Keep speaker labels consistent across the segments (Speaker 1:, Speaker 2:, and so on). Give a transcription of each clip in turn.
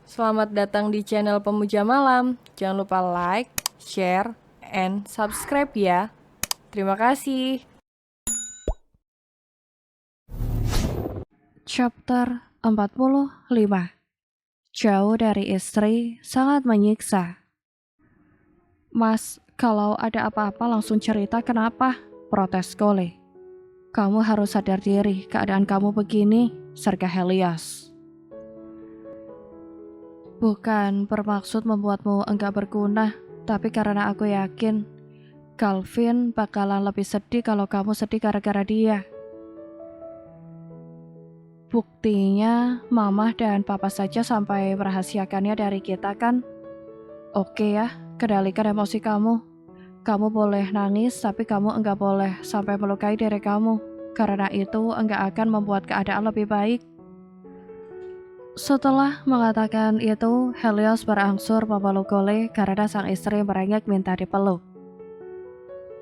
Speaker 1: Selamat datang di channel Pemuja Malam. Jangan lupa like, share, and subscribe ya. Terima kasih.
Speaker 2: Chapter 45. Jauh dari istri sangat menyiksa. Mas, kalau ada apa-apa langsung cerita, kenapa? Protes Kole. Kamu harus sadar diri, keadaan kamu begini, sergah Helios. Bukan bermaksud membuatmu enggak berguna, tapi karena aku yakin Calvin bakalan lebih sedih kalau kamu sedih gara-gara dia. Buktinya, Mama dan Papa saja sampai merahasiakannya dari kita kan? Oke ya, kendalikan emosi kamu. Kamu boleh nangis, tapi kamu enggak boleh sampai melukai diri kamu. Karena itu enggak akan membuat keadaan lebih baik. Setelah mengatakan itu, Helios berangsur memeluk Kole karena sang istri merengek minta dipeluk.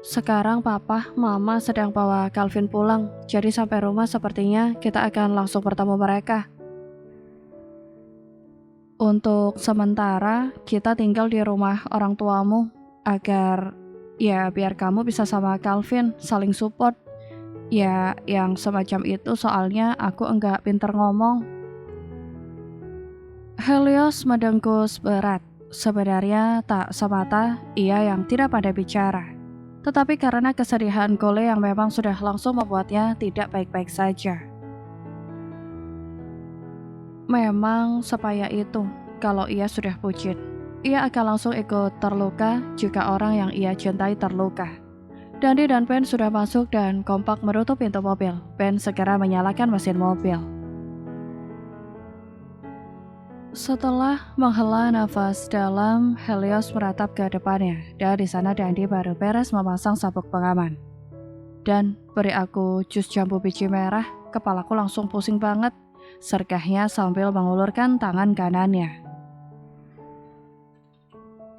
Speaker 2: Sekarang Papa, Mama sedang bawa Calvin pulang, jadi sampai rumah sepertinya kita akan langsung bertemu mereka. Untuk sementara, kita tinggal di rumah orang tuamu, agar biar kamu bisa sama Calvin, saling support. Ya, yang semacam itu soalnya aku enggak pinter ngomong. Helios mendengkus berat. Sebenarnya tak semata ia yang tidak pandai bicara, tetapi karena kesedihan Kole yang memang sudah langsung membuatnya tidak baik-baik saja. Memang sepayah itu, kalau ia sudah bucin, ia akan langsung ikut terluka jika orang yang ia cintai terluka. Dandi dan Ben sudah masuk dan kompak menutup pintu mobil. Ben segera menyalakan mesin mobil. Setelah menghela nafas dalam, Helios meratap ke depannya, dan di sana Dandi baru beres memasang sabuk pengaman. Dan beri aku jus jambu biji merah, kepalaku langsung pusing banget, sergahnya sambil mengulurkan tangan kanannya.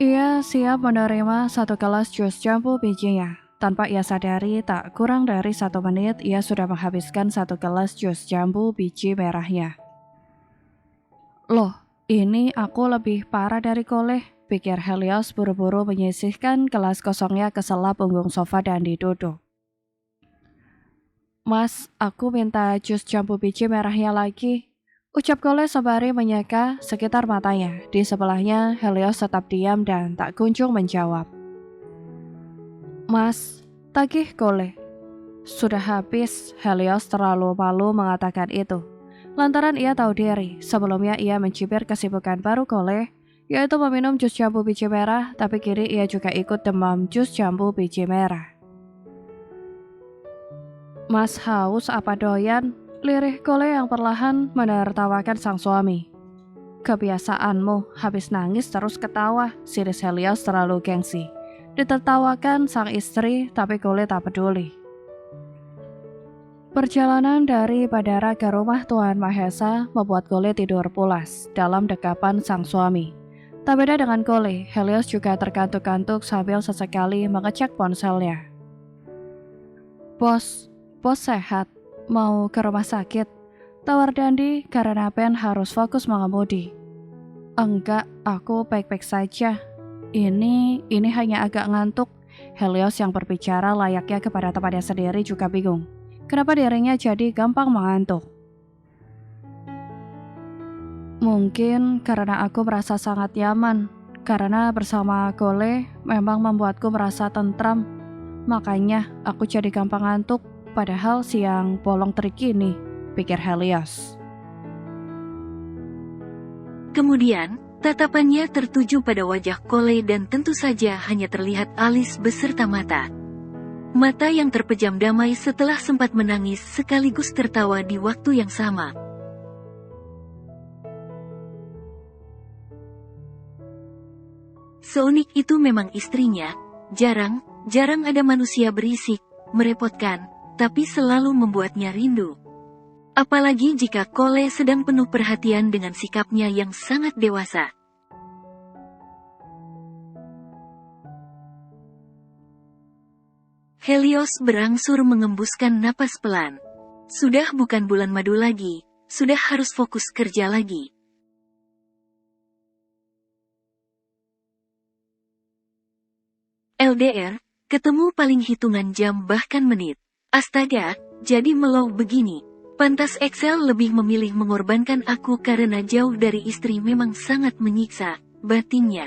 Speaker 2: Ia siap menerima satu gelas jus jambu bijinya. Tanpa ia sadari, tak kurang dari 1 menit ia sudah menghabiskan 1 gelas jus jambu biji merahnya. Loh, ini aku lebih parah dari Kole, pikir Helios buru-buru menyisihkan gelas kosongnya ke sela punggung sofa dan duduk. Mas, aku minta jus jambu biji merahnya lagi, ucap Kole sembari menyeka sekitar matanya. Di sebelahnya, Helios tetap diam dan tak kunjung menjawab. Mas, tagih Kole. Sudah habis, Helios terlalu malu mengatakan itu. Lantaran ia tahu diri, sebelumnya ia mencibir kesibukan baru Kole, yaitu meminum jus jambu biji merah, tapi kini ia juga ikut demam jus jambu biji merah. Mas haus apa doyan? Lirih Kole yang perlahan menertawakan sang suami. Kebiasaanmu, habis nangis terus ketawa, siris Helios terlalu gengsi. Ditertawakan sang istri, tapi Kole tak peduli. Perjalanan dari bandara ke rumah Tuan Mahesa membuat Kole tidur pulas dalam dekapan sang suami. Tak beda dengan Kole, Helios juga terkantuk-kantuk sambil sesekali mengecek ponselnya. Bos sehat, mau ke rumah sakit, tawar Dandi karena Ben harus fokus mengemudi. Enggak, aku baik-baik saja. Ini hanya agak ngantuk. Helios yang berbicara layaknya kepada temannya sendiri juga bingung. Kenapa dirinya jadi gampang mengantuk? Mungkin karena aku merasa sangat nyaman. Karena bersama Kole memang membuatku merasa tentram. Makanya aku jadi gampang ngantuk. Padahal siang bolong terik ini, pikir Helios.
Speaker 3: Kemudian, tatapannya tertuju pada wajah Kole dan tentu saja hanya terlihat alis beserta mata. Mata yang terpejam damai setelah sempat menangis sekaligus tertawa di waktu yang sama. Seunik itu memang istrinya, jarang ada manusia berisik, merepotkan, tapi selalu membuatnya rindu. Apalagi jika Kole sedang penuh perhatian dengan sikapnya yang sangat dewasa. Helios berangsur mengembuskan napas pelan. Sudah bukan bulan madu lagi, sudah harus fokus kerja lagi. LDR, ketemu paling hitungan jam bahkan menit. Astaga, jadi melow begini. Pantas Excel lebih memilih mengorbankan aku karena jauh dari istri memang sangat menyiksa, batinnya.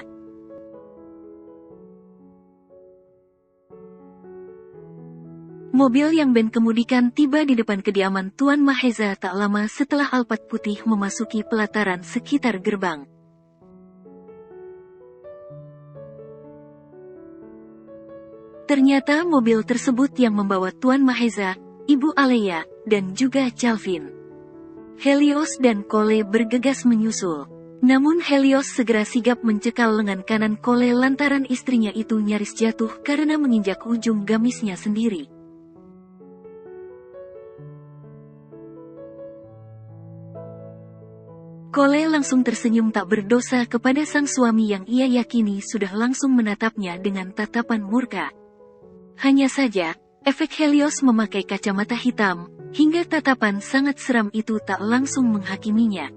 Speaker 3: Mobil yang Ben kemudikan tiba di depan kediaman Tuan Maheza tak lama setelah Alphard putih memasuki pelataran sekitar gerbang. Ternyata mobil tersebut yang membawa Tuan Maheza, Ibu Aleya, dan juga Calvin. Helios dan Cole bergegas menyusul. Namun Helios segera sigap mencekal lengan kanan Cole lantaran istrinya itu nyaris jatuh karena menginjak ujung gamisnya sendiri. Cole langsung tersenyum tak berdosa kepada sang suami yang ia yakini sudah langsung menatapnya dengan tatapan murka. Hanya saja, efek Helios memakai kacamata hitam, hingga tatapan sangat seram itu tak langsung menghakiminya.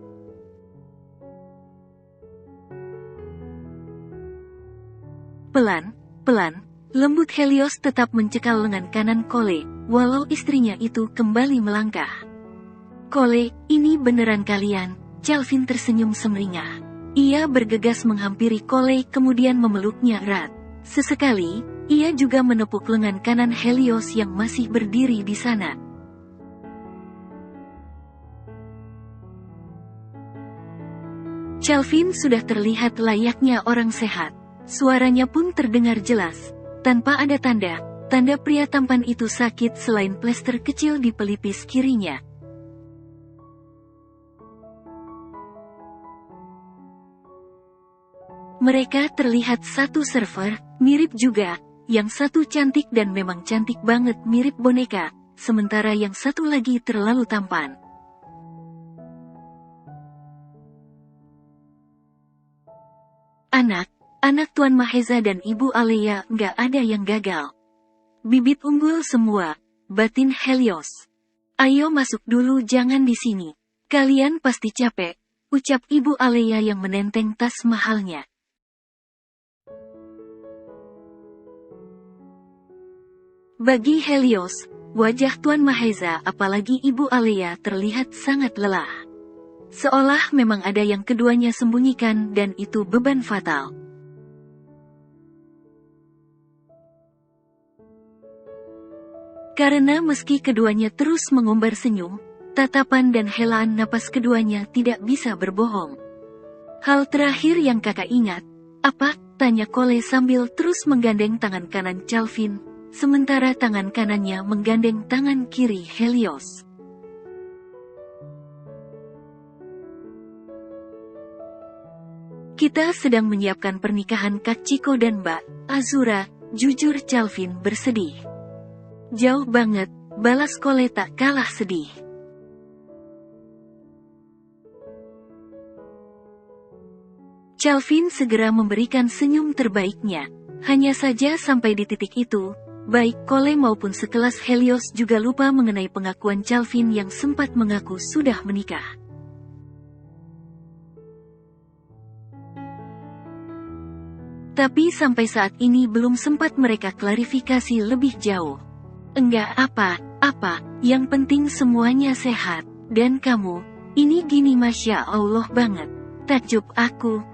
Speaker 3: Pelan, lembut Helios tetap mencekal lengan kanan Cole, walau istrinya itu kembali melangkah. "Cole, ini beneran kalian?" Calvin tersenyum sumringah. Ia bergegas menghampiri Cole kemudian memeluknya erat. Sesekali, ia juga menepuk lengan kanan Helios yang masih berdiri di sana. Calvin sudah terlihat layaknya orang sehat. Suaranya pun terdengar jelas, tanpa ada tanda pria tampan itu sakit selain plester kecil di pelipis kirinya. Mereka terlihat satu server, mirip juga, yang satu cantik dan memang cantik banget mirip boneka, sementara yang satu lagi terlalu tampan. Anak Tuan Maheza dan Ibu Aleya nggak ada yang gagal. Bibit unggul semua, batin Helios. "Ayo masuk dulu, jangan di sini. Kalian pasti capek," ucap Ibu Aleya yang menenteng tas mahalnya. Bagi Helios, wajah Tuan Maheza apalagi Ibu Aleya terlihat sangat lelah. Seolah memang ada yang keduanya sembunyikan dan itu beban fatal. Karena meski keduanya terus mengumbar senyum, tatapan dan helaan napas keduanya tidak bisa berbohong. "Hal terakhir yang kakak ingat, apa?" tanya Cole sambil terus menggandeng tangan kanan Calvin, sementara tangan kanannya menggandeng tangan kiri Helios. "Kita sedang menyiapkan pernikahan Kak Chico dan Mbak Azura," jujur Calvin bersedih. "Jauh banget," balas Cole tak kalah sedih. Calvin segera memberikan senyum terbaiknya. Hanya saja sampai di titik itu, baik Cole maupun sekelas Helios juga lupa mengenai pengakuan Calvin yang sempat mengaku sudah menikah. Tapi sampai saat ini belum sempat mereka klarifikasi lebih jauh. "Enggak apa-apa, yang penting semuanya sehat. Dan kamu, ini gini Masya Allah banget. Takjub aku."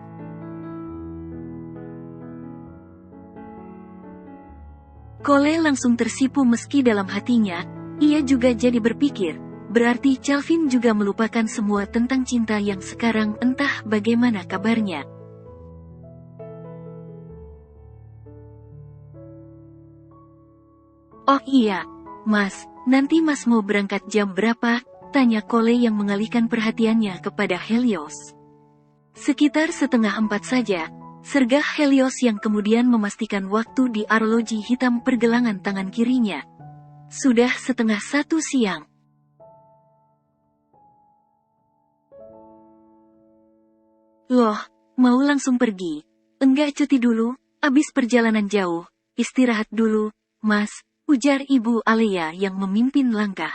Speaker 3: Cole langsung tersipu meski dalam hatinya, ia juga jadi berpikir, berarti Calvin juga melupakan semua tentang cinta yang sekarang entah bagaimana kabarnya. "Oh iya, Mas, nanti Mas mau berangkat jam berapa?" tanya Cole yang mengalihkan perhatiannya kepada Helios. "Sekitar 3:30 saja," sergah Helios yang kemudian memastikan waktu di arloji hitam pergelangan tangan kirinya. "Sudah 12:30 siang. Loh, mau langsung pergi? Enggak cuti dulu, abis perjalanan jauh, istirahat dulu, Mas," ujar Ibu Aleya yang memimpin langkah.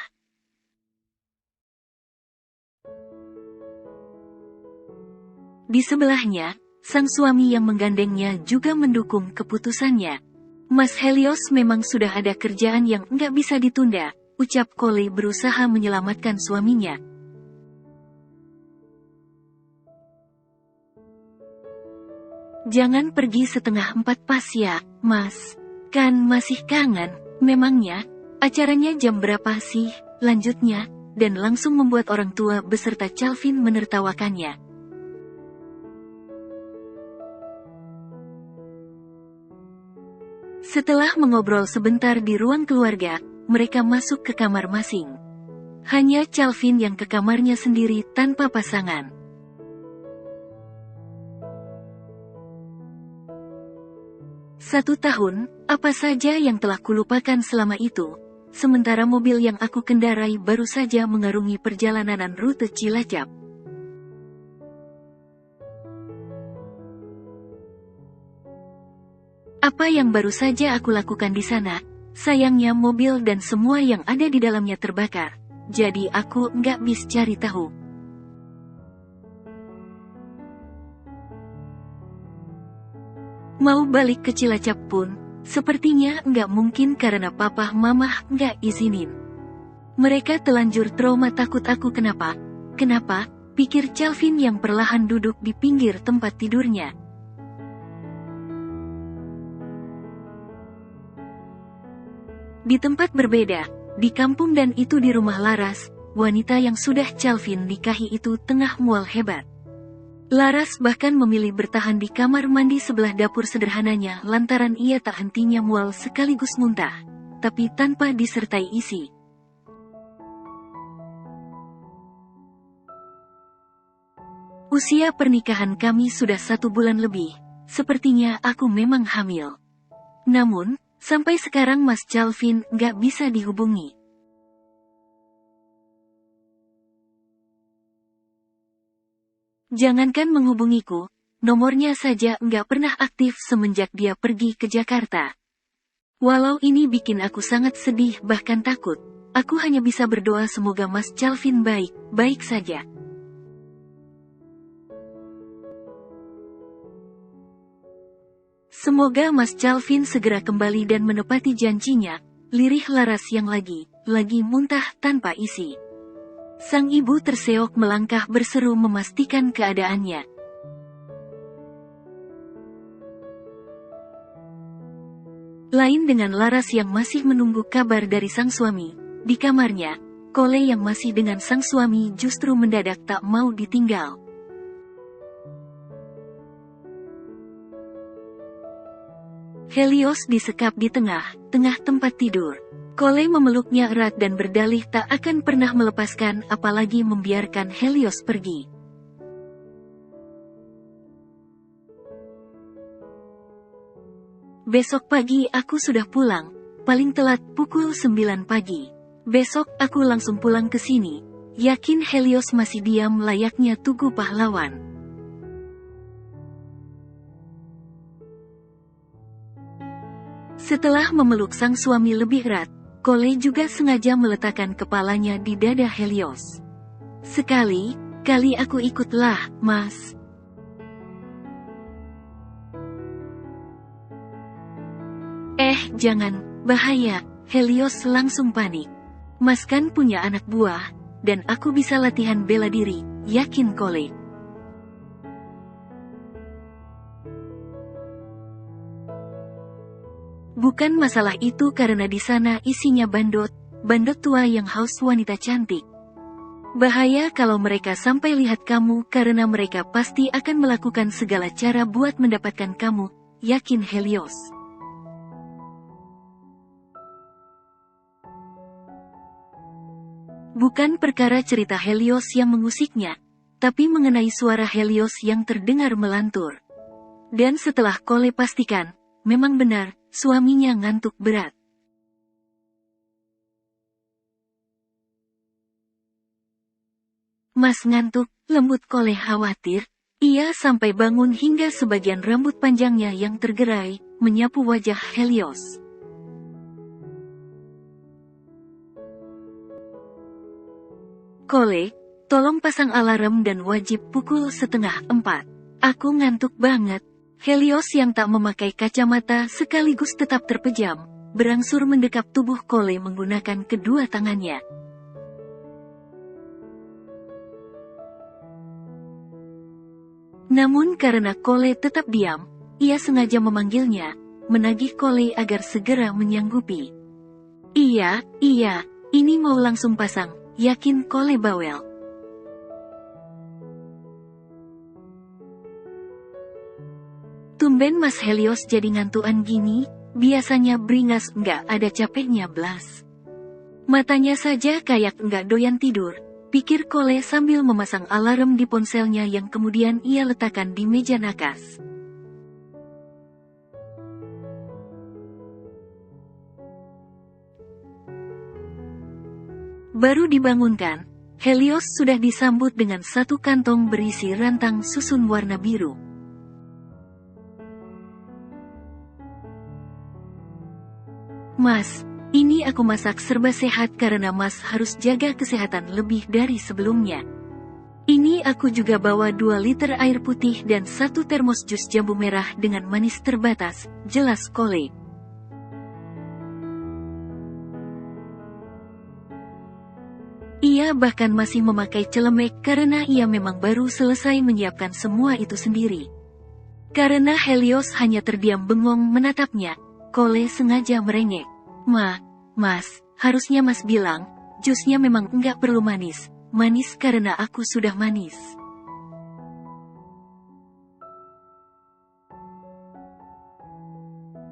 Speaker 3: Di sebelahnya, sang suami yang menggandengnya juga mendukung keputusannya. Mas Helios memang sudah ada kerjaan yang nggak bisa ditunda, ucap Cole berusaha menyelamatkan suaminya. Jangan pergi setengah 4 pas ya, Mas. Kan masih kangen, memangnya? Acaranya jam berapa sih? Lanjutnya, dan langsung membuat orang tua beserta Calvin menertawakannya. Setelah mengobrol sebentar di ruang keluarga, mereka masuk ke kamar masing. Hanya Calvin yang ke kamarnya sendiri tanpa pasangan. Satu tahun, apa saja yang telah kulupakan selama itu, sementara mobil yang aku kendarai baru saja mengarungi perjalanan rute Cilacap. Apa yang baru saja aku lakukan di sana? Sayangnya mobil dan semua yang ada di dalamnya terbakar, jadi aku nggak bisa cari tahu. Mau balik ke Cilacap pun, sepertinya nggak mungkin karena papa mama nggak izinin. Mereka telanjur trauma takut aku kenapa? Kenapa? Pikir Calvin yang perlahan duduk di pinggir tempat tidurnya. Di tempat berbeda, di kampung dan itu di rumah Laras, wanita yang sudah Calvin nikahi itu tengah mual hebat. Laras bahkan memilih bertahan di kamar mandi sebelah dapur sederhananya lantaran ia tak hentinya mual sekaligus muntah, tapi tanpa disertai isi. Usia pernikahan kami sudah 1 bulan lebih, sepertinya aku memang hamil. Namun, sampai sekarang Mas Calvin nggak bisa dihubungi. Jangankan menghubungiku, nomornya saja nggak pernah aktif semenjak dia pergi ke Jakarta. Walau ini bikin aku sangat sedih bahkan takut, aku hanya bisa berdoa semoga Mas Calvin baik-baik saja. Semoga Mas Calvin segera kembali dan menepati janjinya, lirih Laras yang lagi muntah tanpa isi. Sang ibu terseok melangkah berseru memastikan keadaannya. Lain dengan Laras yang masih menunggu kabar dari sang suami, di kamarnya, Cole yang masih dengan sang suami justru mendadak tak mau ditinggal. Helios disekap di tengah tempat tidur. Cole memeluknya erat dan berdalih tak akan pernah melepaskan apalagi membiarkan Helios pergi. Besok pagi aku sudah pulang, paling telat pukul 9 pagi. Besok aku langsung pulang ke sini, yakin Helios masih diam layaknya tugu pahlawan. Setelah memeluk sang suami lebih erat, Cole juga sengaja meletakkan kepalanya di dada Helios. Sekali-kali aku ikutlah, Mas. Jangan, bahaya, Helios langsung panik. Mas kan punya anak buah, dan aku bisa latihan bela diri, yakin Cole. Bukan masalah itu karena di sana isinya bandot tua yang haus wanita cantik. Bahaya kalau mereka sampai lihat kamu karena mereka pasti akan melakukan segala cara buat mendapatkan kamu, yakin Helios. Bukan perkara cerita Helios yang mengusiknya, tapi mengenai suara Helios yang terdengar melantur. Dan setelah Cole pastikan, memang benar, suaminya ngantuk berat. Mas ngantuk, lembut Cole khawatir. Ia sampai bangun hingga sebagian rambut panjangnya yang tergerai, menyapu wajah Helios. Cole, tolong pasang alarm dan wajib pukul 3:30. Aku ngantuk banget. Helios yang tak memakai kacamata sekaligus tetap terpejam, berangsur mendekap tubuh Cole menggunakan kedua tangannya. Namun karena Cole tetap diam, ia sengaja memanggilnya, menagih Cole agar segera menyanggupi. Iya, ini mau langsung pasang, yakin Cole bawel. Tumben Mas Helios jadi ngantuan gini, biasanya beringas nggak ada capeknya blas. Matanya saja kayak nggak doyan tidur, pikir Cole sambil memasang alarm di ponselnya yang kemudian ia letakkan di meja nakas. Baru dibangunkan, Helios sudah disambut dengan satu kantong berisi rantang susun warna biru. Mas, ini aku masak serba sehat karena Mas harus jaga kesehatan lebih dari sebelumnya. Ini aku juga bawa 2 liter air putih dan 1 termos jus jambu merah dengan manis terbatas, jelas Cole. Ia bahkan masih memakai celemek karena ia memang baru selesai menyiapkan semua itu sendiri. Karena Helios hanya terdiam bengong menatapnya, Cole sengaja merengek. Mas, harusnya Mas bilang, jusnya memang enggak perlu manis. Manis karena aku sudah manis.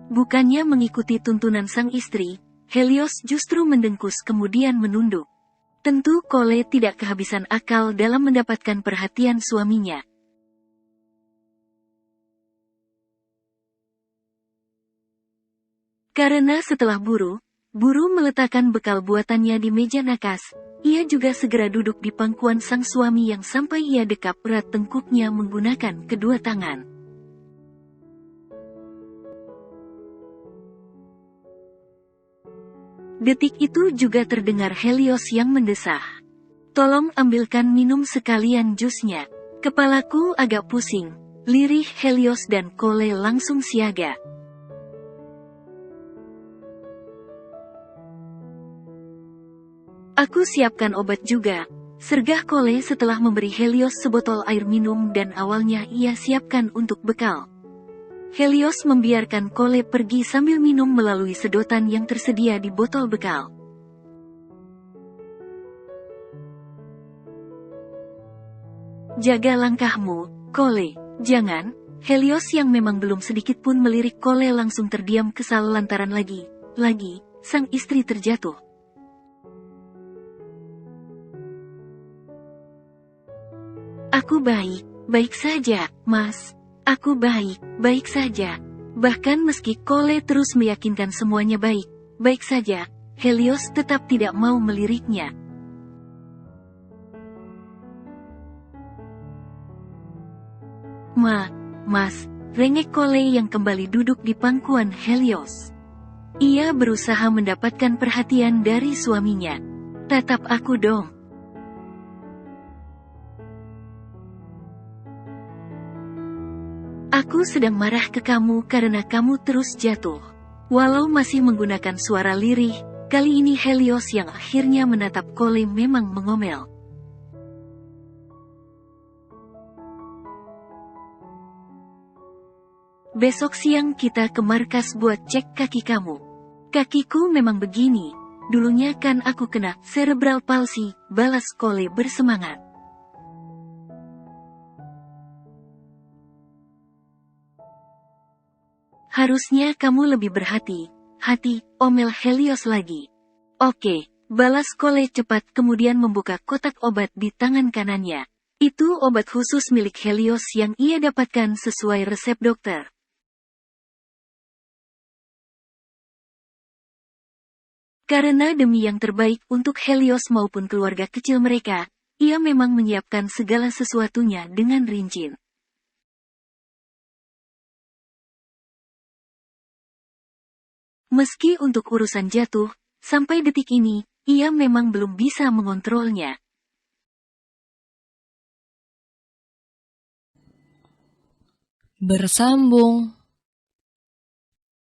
Speaker 3: Bukannya mengikuti tuntunan sang istri, Helios justru mendengkus kemudian menunduk. Tentu Cole tidak kehabisan akal dalam mendapatkan perhatian suaminya. Karena setelah buru meletakkan bekal buatannya di meja nakas, ia juga segera duduk di pangkuan sang suami yang sampai ia dekap erat tengkuknya menggunakan kedua tangan. Detik itu juga terdengar Helios yang mendesah. Tolong ambilkan minum sekalian jusnya. Kepalaku agak pusing, lirih Helios dan Cole langsung siaga. Aku siapkan obat juga, sergah Cole setelah memberi Helios sebotol air minum dan awalnya ia siapkan untuk bekal. Helios membiarkan Cole pergi sambil minum melalui sedotan yang tersedia di botol bekal. Jaga langkahmu, Cole, jangan. Helios yang memang belum sedikit pun melirik Cole langsung terdiam kesal lantaran lagi, sang istri terjatuh. Aku baik saja, Mas. Aku baik saja. Bahkan meski Cole terus meyakinkan semuanya baik saja, Helios tetap tidak mau meliriknya. Mas, rengek Cole yang kembali duduk di pangkuan Helios. Ia berusaha mendapatkan perhatian dari suaminya. Tatap aku dong. Aku sedang marah ke kamu karena kamu terus jatuh. Walau masih menggunakan suara lirih, kali ini Helios yang akhirnya menatap Cole memang mengomel. Besok siang kita ke markas buat cek kaki kamu. Kakiku memang begini, dulunya kan aku kena cerebral palsy, balas Cole bersemangat. Harusnya kamu lebih berhati-hati, omel Helios lagi. Oke, balas Cole cepat kemudian membuka kotak obat di tangan kanannya. Itu obat khusus milik Helios yang ia dapatkan sesuai resep dokter. Karena demi yang terbaik untuk Helios maupun keluarga kecil mereka, ia memang menyiapkan segala sesuatunya dengan rinci. Meski untuk urusan jatuh, sampai detik ini, ia memang belum bisa mengontrolnya.
Speaker 1: bersambung.